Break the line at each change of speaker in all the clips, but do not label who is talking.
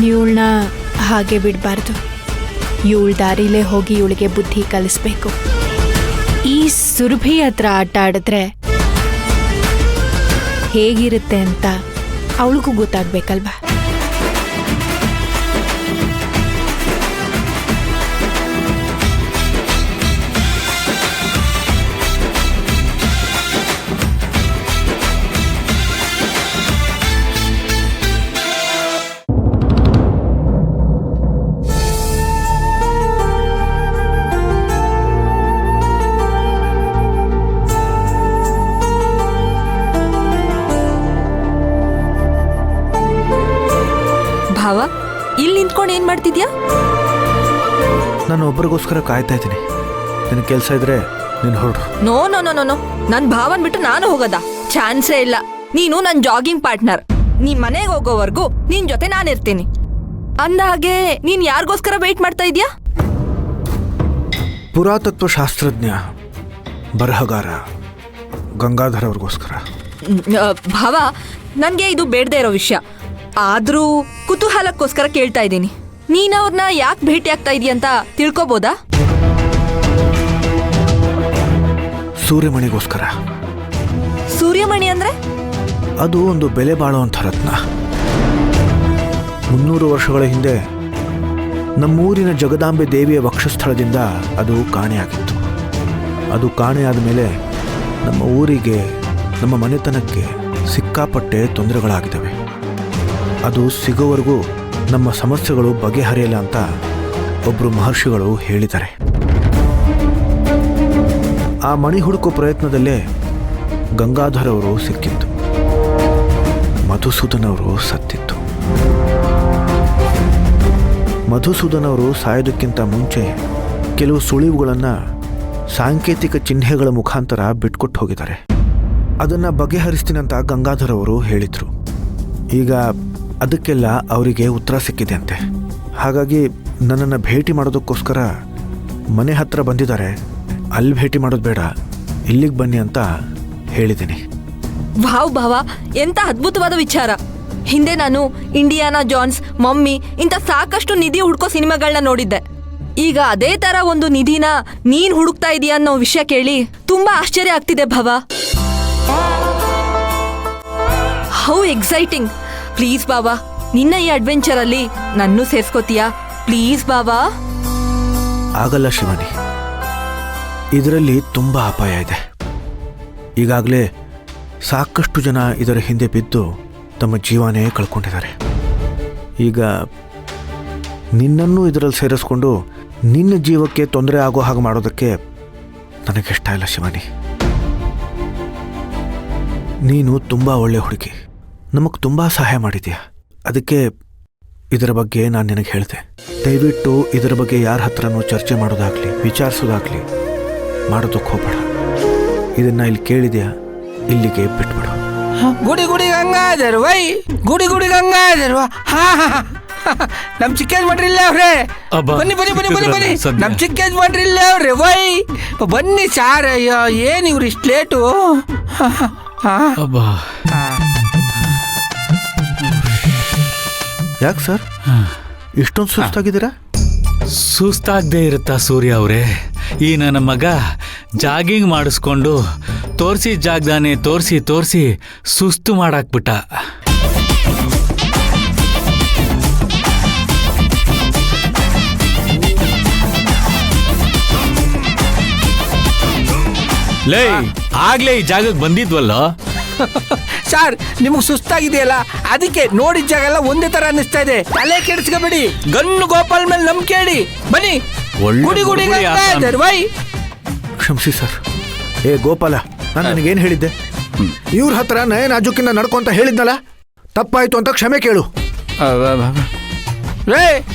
ನೀವಳನ್ನ ಹಾಗೆ ಬಿಡಬಾರ್ದು. ಇವಳ ದಾರಿಲೇ ಹೋಗಿ ಇವಳಿಗೆ ಬುದ್ಧಿ ಕಲಿಸ್ಬೇಕು. ಈ ಸುರಭಿ ಹತ್ರ ಆಟ ಆಡಿದ್ರೆ ಹೇಗಿರುತ್ತೆ ಅಂತ ಅವಳಿಗೂ ಗೊತ್ತಾಗ್ಬೇಕಲ್ವಾ.
ಭಾವ, ಇಲ್ಲಿ ನಿಂತ್ಕೊಂಡು ಏನ್ ಮಾಡ್ತಿದ್ಯಾ?
ನಾನು ಒಬ್ಬರಿಗೋಸ್ಕರ ಕಾಯ್ತಾ ಇದ್ದೀನಿ. ನಿನ್ನ ಕೆಲಸ ಇದ್ರೆ ನೀನು ಹೊರಡು.
No no no no no, ನನ್ ಭಾವನ್ ಬಿಟ್ಟು ನಾನು ಹೋಗದ ಚಾನ್ಸೇ ಇಲ್ಲ. ನೀನು ನನ್ ಜಾಗಿಂಗ್ ಪಾರ್ಟ್ನರ್. ನೀ ಮನೆಗೆ ಹೋಗೋವರೆಗೂ ನಿನ್ ಜೊತೆ ನಾನಿರ್ತೀನಿ. ಅಂದ ಹಾಗೆ ನೀನ್ ಯಾರಿಗೋಸ್ಕರ ವೇಟ್ ಮಾಡ್ತಾ ಇದ್ಯಾ?
ಪುರಾತತ್ವ ಶಾಸ್ತ್ರಜ್ಞ ಬರಹಗಾರ ಗಂಗಾಧರ್ ಅವ್ರಿಗೋಸ್ಕರ.
ಭಾವ, ನನ್ಗೆ ಇದು ಬೇಡದೇ ಇರೋ ವಿಷಯ. ಆದ್ರೂ ಕುತೂಹಲಕ್ಕೋಸ್ಕರ ಕೇಳ್ತಾ ಇದ್ದೀನಿ. ನೀನ್ ಅವ್ರನ್ನ ಯಾಕೆ ಭೇಟಿ ಆಗ್ತಾ ಇದೀಯ ಅಂತ ತಿಳ್ಕೊಬೋದಾ?
ಸೂರ್ಯಮಣಿಗೋಸ್ಕರ.
ಸೂರ್ಯಮಣಿ ಅಂದ್ರೆ?
ಅದು ಒಂದು ಬೆಲೆ ಬಾಳುವಂಥ ರತ್ನ. 300 ವರ್ಷಗಳ ಹಿಂದೆ ನಮ್ಮೂರಿನ ಜಗದಾಂಬೆ ದೇವಿಯ ವಕ್ಷಸ್ಥಳದಿಂದ ಅದು ಕಾಣೆಯಾಗಿತ್ತು. ಅದು ಕಾಣೆಯಾದ ಮೇಲೆ ನಮ್ಮ ಊರಿಗೆ, ನಮ್ಮ ಮನೆತನಕ್ಕೆ ಸಿಕ್ಕಾಪಟ್ಟೆ ತೊಂದರೆಗಳಾಗಿದ್ದಾವೆ. ಅದು ಸಿಗೋವರೆಗೂ ನಮ್ಮ ಸಮಸ್ಯೆಗಳು ಬಗೆಹರಿಯಲ್ಲ ಅಂತ ಒಬ್ಬರು ಮಹರ್ಷಿಗಳು ಹೇಳಿದ್ದಾರೆ. ಆ ಮಣಿ ಹುಡುಕೋ ಪ್ರಯತ್ನದಲ್ಲೇ ಗಂಗಾಧರ್ ಅವರು ಸಿಕ್ಕಿತ್ತು, ಮಧುಸೂದನ್ ಅವರು ಸತ್ತಿತ್ತು. ಮಧುಸೂದನ್ ಅವರು ಸಾಯೋದಕ್ಕಿಂತ ಮುಂಚೆ ಕೆಲವು ಸುಳಿವುಗಳನ್ನು ಸಾಂಕೇತಿಕ ಚಿಹ್ನೆಗಳ ಮುಖಾಂತರ ಬಿಟ್ಕೊಟ್ಟು ಹೋಗಿದ್ದಾರೆ. ಅದನ್ನು ಬಗೆಹರಿಸ್ತೀನಂತ ಗಂಗಾಧರ್ ಅವರು ಹೇಳಿದರು. ಈಗ ಅದಕ್ಕೆಲ್ಲ ಅವರಿಗೆ ಉತ್ತರ ಸಿಕ್ಕಿದೆ ಅಂತೆ. ಹಾಗಾಗಿ ನನ್ನನ್ನು ಭೇಟಿ ಮಾಡೋದಕ್ಕೋಸ್ಕರ ಮನೆ ಹತ್ರ ಬಂದಿದ್ದಾರೆ. ಅಲ್ಲಿ ಭೇಟಿ ಮಾಡೋದು ಬೇಡ, ಇಲ್ಲಿಗೆ ಬನ್ನಿ ಅಂತ ಹೇಳಿದ್ದೀನಿ.
ವಾವ್ ಭಾವ, ಎಂತ ಅದ್ಭುತವಾದ ವಿಚಾರ. ಹಿಂದೆ ನಾನು ಇಂಡಿಯಾನಾ ಜಾನ್ಸ್, ಮಮ್ಮಿ ಇಂಥ ಸಾಕಷ್ಟು ನಿಧಿ ಹುಡ್ಕೋ ಸಿನಿಮಾಗಳನ್ನ ನೋಡಿದ್ದೆ. ಈಗ ಅದೇ ತರ ಒಂದು ನಿಧಿನ ನೀನ್ ಹುಡುಕ್ತಾ ಇದೀಯ ಅನ್ನೋ ವಿಷಯ ಕೇಳಿ ತುಂಬಾ ಆಶ್ಚರ್ಯ ಆಗ್ತಿದೆ ಭಾವ. How exciting. ಪ್ಲೀಸ್ ಬಾಬಾ, ನಿನ್ನ ಈ ಅಡ್ವೆಂಚರ್ ಅಲ್ಲಿ ನನ್ನೂ ಸೇರ್ಸ್ಕೋತೀಯಾ? ಪ್ಲೀಸ್ ಬಾಬಾ.
ಆಗಲ್ಲ ಶಿವಾನಿ, ಇದರಲ್ಲಿ ತುಂಬ ಅಪಾಯ ಇದೆ. ಈಗಾಗಲೇ ಸಾಕಷ್ಟು ಜನ ಇದರ ಹಿಂದೆ ಬಿದ್ದು ತಮ್ಮ ಜೀವನೇ ಕಳ್ಕೊಂಡಿದ್ದಾರೆ. ಈಗ ನಿನ್ನನ್ನು ಇದರಲ್ಲಿ ಸೇರಿಸ್ಕೊಂಡು ನಿನ್ನ ಜೀವಕ್ಕೆ ತೊಂದರೆ ಆಗೋ ಹಾಗೆ ಮಾಡೋದಕ್ಕೆ ನನಗಿಷ್ಟ ಇಲ್ಲ ಶಿವಾನಿ. ನೀನು ತುಂಬ ಒಳ್ಳೆ ಹುಡುಗಿ, ನಮಗೆ ತುಂಬ ಸಹಾಯ ಮಾಡಿದೀಯ. ಅದಕ್ಕೆ ಇದರ ಬಗ್ಗೆ ನಾನು ನಿನಗೆ ಹೇಳಿದೆ. ದಯವಿಟ್ಟು ಇದರ ಬಗ್ಗೆ ಯಾರ ಹತ್ರನೂ ಚರ್ಚೆ ಮಾಡೋದಾಗಲಿ ವಿಚಾರಿಸೋದಾಗಲಿ ಮಾಡೋದಕ್ಕೆ ಹೋಗ್ಬೇಡ. ಇದನ್ನು ಇಲ್ಲಿ ಕೇಳಿದೆಯಾ, ಇಲ್ಲಿಗೆ ಬಿಟ್ಬಿಡು.
ಗುಡಿ ಗುಡಿ ಗಂಗಾಧರ್ ವೈ, ಗುಡಿ ಗುಡಿ ಗಂಗಾಧರ್ ವಾ. ಹಾ ಹಾ, ನಮ್ ಚಿಕ್ಕೇಜ್ ಮಾಡ್ರಿಲ್ಲ ಅವ್ರೆ. ಬನ್ನಿ ಬನ್ನಿ ಬನ್ನಿ ಬನ್ನಿ ಬನ್ನಿ, ನಮ್ ಚಿಕ್ಕೇಜ್ ಮಾಡ್ರಿಲ್ಲ ಅವ್ರೆ. ವೈ ಬನ್ನಿ ಸಾರ್. ಅಯ್ಯೋ ಏನ್ ಇವ್ರು ಇಷ್ಟು ಲೇಟು?
ಯಾಕೆ ಸರ್ ಇಷ್ಟೊಂದು ಸುಸ್ತಾಗಿದ್ದೀರಾ?
ಸುಸ್ತಾಗದೇ ಇರುತ್ತಾ ಸೂರ್ಯ ಅವರೇ? ಈ ನನ್ನ ಮಗ ಜಾಗಿಂಗ್ ಮಾಡಿಸ್ಕೊಂಡು ತೋರಿಸಿ ಜಾಗದಾನೆ ತೋರಿಸಿ ಸುಸ್ತು ಮಾಡಾಕ್ಬಿಟ್ಟ. ಲೇ, ಆಗ್ಲೇ ಈ ಜಾಗಕ್ಕೆ ಬಂದಿದ್ವಲ್ಲ
ಸರ್. ನಿಮಗೆ ಸುಸ್ತಾಗಿದೆಯಲ್ಲ, ಅದಕ್ಕೆ ನೋಡಿದ ಜಾಗ ಎಲ್ಲ ಒಂದೇ ತರ ಅನ್ನಿಸ್ತಾ ಇದೆ. ತಲೆ ಕೆಡಿಸ್ಕೋಬೇಡಿ, ಗನ್ನು ಗೋಪಾಲ್ ಮೇಲೆ ನಂಬಿಕೆ ಇಡಿ. ಬನ್ನಿ ಗುಡಿ ಗುಡಿ ಗಂಗಾಧರ್ ವೈ.
ಕ್ಷಮಿಸಿ ಸರ್. ಏ ಗೋಪಾಲ, ನಾನು ನನಗೇನು ಹೇಳಿದ್ದೆ? ಇವ್ರ ಹತ್ರ ನಯನ ನಾಜುಕಿಂದ ನಡ್ಕೊಂತ ಹೇಳಿದ್ನಲ್ಲ, ತಪ್ಪಾಯ್ತು ಅಂತ ಕ್ಷಮೆ ಕೇಳು.
ರೇ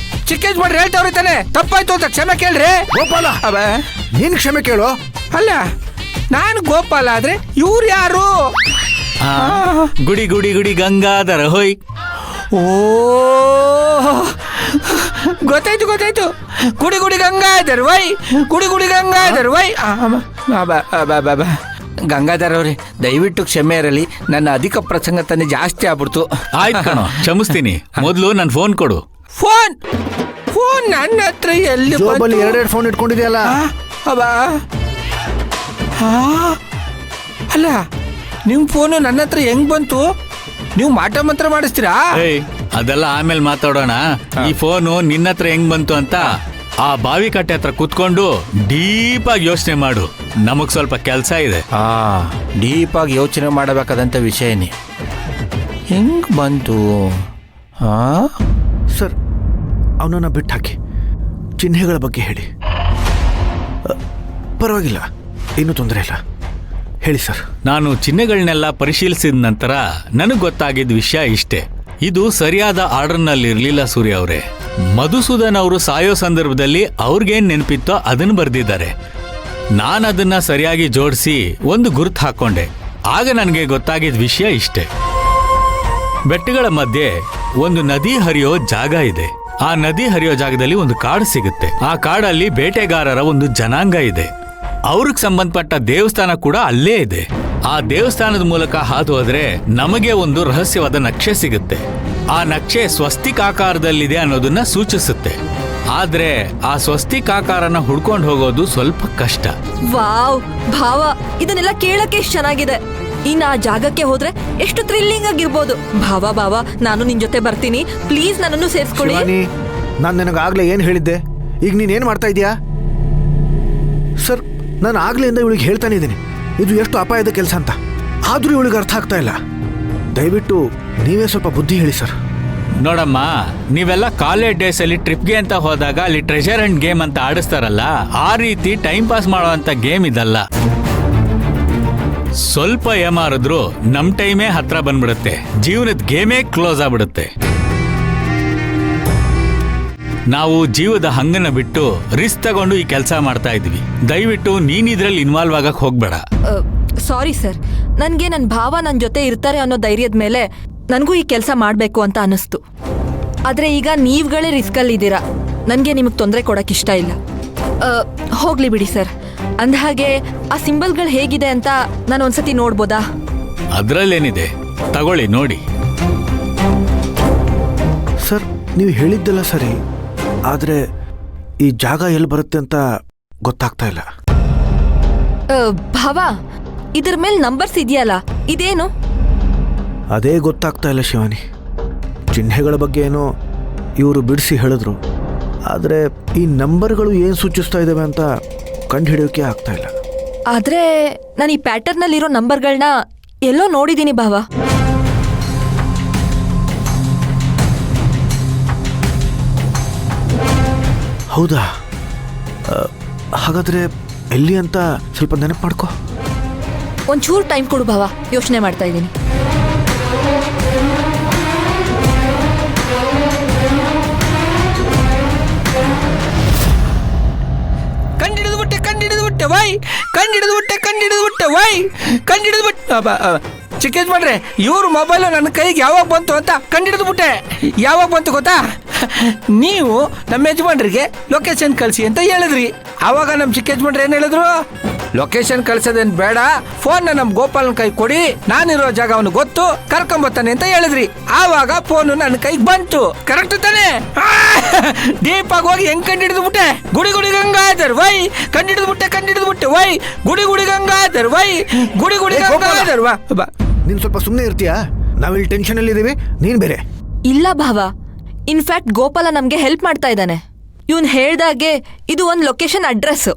ಚಿಕ್ಕೇಜ್ ಮಾಡ್ರಿ ಹೇಳ್ತಾವ್ರಿ ತಾನೆ, ತಪ್ಪಾಯ್ತು ಅಂತ ಕ್ಷಮೆ ಕೇಳ್ರಿ.
ಗೋಪಾಲ, ನೀನ್ ಕ್ಷಮೆ ಕೇಳು.
ಅಲ್ಲ, ನಾನು ಗೋಪಾಲ ಆದ್ರೆ ಇವ್ರು ಯಾರು?
ಗುಡಿ ಗುಡಿ ಗುಡಿ ಗಂಗಾಧರ ಹೋಯ್.
ಓ ಗೊತ್ತಾಯ್ತು ಗೊತ್ತಾಯ್ತು. ಗುಡಿ ಗುಡಿ ಗಂಗಾಧರ್ ವೈ, ಗುಡಿ ಗುಡಿ ಗಂಗಾಧರ್ ವೈ. ಗಂಗಾಧರ್ ಅವ್ರೆ, ದಯವಿಟ್ಟು ಕ್ಷಮೆ ಇರಲಿ. ನನ್ನ ಅಧಿಕ ಪ್ರಸಂಗ ತಾನೇ ಜಾಸ್ತಿ ಆಗ್ಬಿಡ್ತು.
ಆಯ್ತು ಕಣೋ, ಕ್ಷಮಿಸ್ತೀನಿ. ಮೊದಲು ನನ್ನ ಫೋನ್ ಕೊಡು.
ಫೋನ್ ಫೋನ್ ನನ್ನ ಹತ್ರ ಎಲ್ಲಿ
ಜೋಬಲ್ಲಿ
ಬಂತು?
ಎರಡೆರಡು ಫೋನ್ ಇಟ್ಕೊಂಡಿದೆಯಲ್ಲ.
ಅಬ್ಬಾ ಅಲ್ಲ ನಿಮ್ಮ ಫೋನು ನನ್ನ ಹತ್ರ ಹೆಂಗ್ ಬಂತು? ನೀವು ಮಾಟ ಮಂತ್ರ ಮಾಡಿಸ್ತೀರಾ?
ಏಯ್ ಅದೆಲ್ಲ ಆಮೇಲೆ ಮಾತಾಡೋಣ. ಈ ಫೋನು ನಿನ್ನ ಹತ್ರ ಹೆಂಗ್ ಬಂತು ಅಂತ ಆ ಬಾವಿ ಕಟ್ಟೆ ಹತ್ರ ಕುತ್ಕೊಂಡು ಡೀಪ್ ಆಗಿ ಯೋಚನೆ ಮಾಡು. ನಮಗ್ ಸ್ವಲ್ಪ ಕೆಲಸ ಇದೆ.
ಡೀಪಾಗಿ ಯೋಚನೆ ಮಾಡಬೇಕಾದಂಥ ವಿಷಯನೇ. ಹೆಂಗ್ ಬಂತು?
ಸರ್, ಅವನನ್ನು ಬಿಟ್ಟು ಹಾಕಿ, ಚಿಹ್ನೆಗಳ ಬಗ್ಗೆ ಹೇಳಿ. ಪರವಾಗಿಲ್ಲ, ಏನೂ ತೊಂದರೆ ಇಲ್ಲ, ಹೇಳಿ ಸರ್.
ನಾನು ಚಿಹ್ನೆಗಳನ್ನೆಲ್ಲ ಪರಿಶೀಲಿಸಿದ ನಂತರ ನನಗೆ ಗೊತ್ತಾಗಿದ್ದ ವಿಷಯ ಇಷ್ಟೇ. ಇದು ಸರಿಯಾದ ಆರ್ಡರ್ನಲ್ಲಿ ಇರಲಿಲ್ಲ ಸೂರ್ಯ ಅವರೇ. ಮಧುಸೂದನ್ ಅವರು ಸಾಯೋ ಸಂದರ್ಭದಲ್ಲಿ ಅವ್ರಿಗೇನ್ ನೆನಪಿತ್ತೋ ಅದನ್ನು ಬರೆದಿದ್ದಾರೆ. ನಾನು ಅದನ್ನ ಸರಿಯಾಗಿ ಜೋಡಿಸಿ ಒಂದು ಗುರುತು ಹಾಕೊಂಡೆ. ಆಗ ನನಗೆ ಗೊತ್ತಾಗಿದ್ದ ವಿಷಯ ಇಷ್ಟೇ. ಬೆಟ್ಟಗಳ ಮಧ್ಯೆ ಒಂದು ನದಿ ಹರಿಯೋ ಜಾಗ ಇದೆ. ಆ ನದಿ ಹರಿಯೋ ಜಾಗದಲ್ಲಿ ಒಂದು ಕಾಡು ಸಿಗುತ್ತೆ. ಆ ಕಾಡಲ್ಲಿ ಬೇಟೆಗಾರರ ಒಂದು ಜನಾಂಗ ಇದೆ. ಅವ್ರಿಗೆ ಸಂಬಂಧಪಟ್ಟ ದೇವಸ್ಥಾನ ಕೂಡ ಅಲ್ಲೇ ಇದೆ. ಆ ದೇವಸ್ಥಾನದ ಮೂಲಕ ಹಾದು ಹೋದ್ರೆ ನಮಗೆ ಒಂದು ರಹಸ್ಯವಾದ ನಕ್ಷೆ ಸಿಗುತ್ತೆ. ಆ ನಕ್ಷೆ ಸ್ವಸ್ತಿಕ್ ಆಕಾರದಲ್ಲಿದೆ ಅನ್ನೋದನ್ನ ಸೂಚಿಸುತ್ತೆ. ಆದ್ರೆ ಆ ಸ್ವಸ್ತಿಕ್ ಆಕಾರನ ಹುಡ್ಕೊಂಡು ಹೋಗೋದು ಸ್ವಲ್ಪ ಕಷ್ಟ.
ವಾವ್ ಭಾವ, ಇದನ್ನೆಲ್ಲ ಕೇಳಕ್ಕೆ ಎಷ್ಟು ಚೆನ್ನಾಗಿದೆ. ಇನ್ನು ಆ ಜಾಗಕ್ಕೆ ಹೋದ್ರೆ ಎಷ್ಟು ಥ್ರಿಲ್ಲಿಂಗ್ ಆಗಿರ್ಬೋದು. ಭಾವ ನಾನು ನಿನ್ ಜೊತೆ ಬರ್ತೀನಿ, ಪ್ಲೀಸ್ ನನ್ನನ್ನು ಸೇರಿಸ್ಕೊಳ್ಳಿ.
ಶಿವಾನಿ, ನಾನು ನಿನಗಾಗಲೇ ಏನು ಹೇಳಿದ್ದೆ? ಈಗ ನೀನೇನು ಮಾಡ್ತಾ ಇದೀಯಾ? ಸರ್, ನಾನು ಆಗ್ಲಿಂದ ಇವಳಿಗೆ ಹೇಳ್ತಾನೆ ಇದ್ದೀನಿ ಇದು ಎಷ್ಟು ಅಪಾಯದ ಕೆಲಸ ಅಂತ. ಆದರೂ ಇವಳಿಗೆ ಅರ್ಥ ಆಗ್ತಾ ಇಲ್ಲ. ದಯವಿಟ್ಟು ನೀವೇ ಸ್ವಲ್ಪ ಬುದ್ಧಿ ಹೇಳಿ ಸರ್.
ನೋಡಮ್ಮ, ನೀವೆಲ್ಲ ಕಾಲೇಜ್ ಡೇಸ್ ಅಲ್ಲಿ ಟ್ರಿಪ್ಗೆ ಅಂತ ಹೋದಾಗ ಅಲ್ಲಿ ಟ್ರೆಷರ್ ಅಂಡ್ ಗೇಮ್ ಅಂತ ಆಡಿಸ್ತಾರಲ್ಲ, ಆ ರೀತಿ ಟೈಮ್ ಪಾಸ್ ಮಾಡುವಂತ ಗೇಮ್ ಇದಲ್ಲ. ಸ್ವಲ್ಪ ಏಮಾರಿದ್ರು ನಮ್ ಟೈಮೇ ಹತ್ರ ಬಂದ್ಬಿಡುತ್ತೆ, ಜೀವನದ ಗೇಮೇ ಕ್ಲೋಸ್ ಆಗ್ಬಿಡುತ್ತೆ. ನಾವು ಜೀವದ ಹಂಗನ್ನ ಬಿಟ್ಟು ರಿಸ್ಕ್ ತಗೊಂಡು ಈ ಕೆಲಸ ಮಾಡ್ತಾ ಇದ್ವಿ. ದಯವಿಟ್ಟು ನೀನ್ ಇದ್ರಲ್ಲಿ ಇನ್ವಾಲ್ವ್ ಆಗಕ್ ಹೋಗ್ಬೇಡ.
ಸಾರಿ ಸರ್, ನನಗೆ ನನ್ನ ಭಾವ ನನ್ನ ಜೊತೆ ಇರ್ತಾರೆ ಅನ್ನೋ ಧೈರ್ಯದ ಮೇಲೆ ನನಗೂ ಈ ಕೆಲಸ ಮಾಡಬೇಕು ಅಂತ ಅನ್ನಿಸ್ತು. ಆದರೆ ಈಗ ನೀವುಗಳೇ ರಿಸ್ಕಲ್ಲಿದ್ದೀರಾ. ನನಗೆ ನಿಮಗೆ ತೊಂದರೆ ಕೊಡೋಕೆ ಇಷ್ಟ ಇಲ್ಲ. ಹೋಗ್ಲಿ ಬಿಡಿ ಸರ್. ಅಂದಹಾಗೆ ಆ ಸಿಂಬಲ್ಗಳು ಹೇಗಿದೆ ಅಂತ ನಾನು ಒಂದ್ಸತಿ ನೋಡ್ಬೋದಾ?
ಅದ್ರಲ್ಲೇನಿದೆ, ತಗೊಳ್ಳಿ ನೋಡಿ.
ಸರ್, ನೀವು ಹೇಳಿದ್ದೆಲ್ಲ ಸರಿ, ಆದರೆ ಈ ಜಾಗ ಎಲ್ಲಿ ಬರುತ್ತೆ ಅಂತ ಗೊತ್ತಾಗ್ತಾ ಇಲ್ಲ.
ಭಾವ, ಇದ್ರ ಮೇಲೆ ನಂಬರ್ಸ್ ಇದೆಯಲ್ಲ, ಇದೇನು?
ಅದೇ ಗೊತ್ತಾಗ್ತಾ ಇಲ್ಲ ಶಿವಾನಿ. ಚಿಹ್ನೆಗಳ ಬಗ್ಗೆ ಏನೋ ಇವರು ಬಿಡಿಸಿ ಹೇಳಿದ್ರು, ಆದರೆ ಈ ನಂಬರ್ಗಳು ಏನು ಸೂಚಿಸ್ತಾ ಇದ್ದಾವೆ ಅಂತ ಕಂಡು ಹಿಡಿಯೋಕೆ ಆಗ್ತಾ ಇಲ್ಲ.
ಆದರೆ ನಾನು ಈ ಪ್ಯಾಟರ್ನಲ್ಲಿರೋ ನಂಬರ್ಗಳನ್ನ ಎಲ್ಲೋ ನೋಡಿದ್ದೀನಿ ಭಾವ.
ಹೌದಾ? ಹಾಗಾದರೆ ಎಲ್ಲಿ ಅಂತ ಸ್ವಲ್ಪ ನೆನಪು ಮಾಡ್ಕೋ.
ಒಂಚೂರು ಟೈಮ್ ಕೊಡು ಭಾವ, ಯೋಚನೆ ಮಾಡ್ತಾ ಇದ್ದೀನಿ.
ಕಂಡಿಡಿದ್ಬಿಟ್ಟೆ ವೈ, ಚಿಕ್ಕೇಜ್ ಮಾಡ್ರೆ ಇವ್ರ ಮೊಬೈಲು ನನ್ನ ಕೈಗೆ ಯಾವಾಗ ಬಂತು ಅಂತ ಕಂಡಿಡಿದ್ಬಿಟ್ಟೆ. ಯಾವಾಗ ಬಂತು ಗೊತ್ತಾ? ನೀವು ನಮ್ಮ ಯಜಮಾನ್ರಿಗೆ ಲೊಕೇಶನ್ ಕಳಿಸಿ ಅಂತ ಹೇಳಿದ್ರಿ. ಆವಾಗ ನಮ್ಮ ಚಿಕ್ಕ ಯಜಮಾನ್ರು ಏನು ಹೇಳಿದ್ರು? ಲೊಕೇಶನ್ ಕಳ್ಸೋದೇನು ಬೇಡ, ಫೋನ್ನ ನಮ್ಮ ಗೋಪಾಲನ ಕೈ ಕೊಡಿ, ನಾನಿರೋ ಜಾಗ ಅವನು ಗೊತ್ತು, ಕರ್ಕೊಂಬರ್ತಾನೆ ಅಂತ ಹೇಳಿದ್ರಿ. ಆವಾಗ ಫೋನು ನನ್ನ ಕೈಗೆ ಬಂತು. ಕರೆಕ್ಟ್ ತಾನೆ? ಡೀಪ್ ಆಗಿ ಹೋಗಿ ಹೆಂಗ್ ಕಂಡಿಡಿದ್ಬಿಟ್ಟೆ? ಗುಡಿ ಗುಡಿ ಗಂಗಾಧರ್ ವೈ, ಕಂಡಿಡಿದ್ಬಿಟ್ಟೆ ವೈ, ಗುಡಿ ಗುಡಿ ಗಂಗಾಧರ್ ವೈ, ಗುಡಿ ಗುಡಿ ಗಂಗಾಧರ್ ವಾ.
ನೀನು ಸ್ವಲ್ಪ ಸುಮ್ಮನೆ ಇರ್ತೀಯಾ? ನಾವಿಲ್ಲಿ ಟೆನ್ಷನಲ್ಲಿ ಇದ್ದೀವಿ, ನೀನು ಬೇರೆ.
ಇಲ್ಲ ಭಾವ, ಇನ್ಫ್ಯಾಕ್ಟ್ ಗೋಪಾಲ ನಮ್ಗೆ ಹೆಲ್ಪ್ ಮಾಡ್ತಾ ಇದ್ದಾನೆ. ಇವನ್ ಹೇಳ್ದಾಗೆ ಇದು ಒಂದು ಲೊಕೇಶನ್ ಅಡ್ರೆಸ್.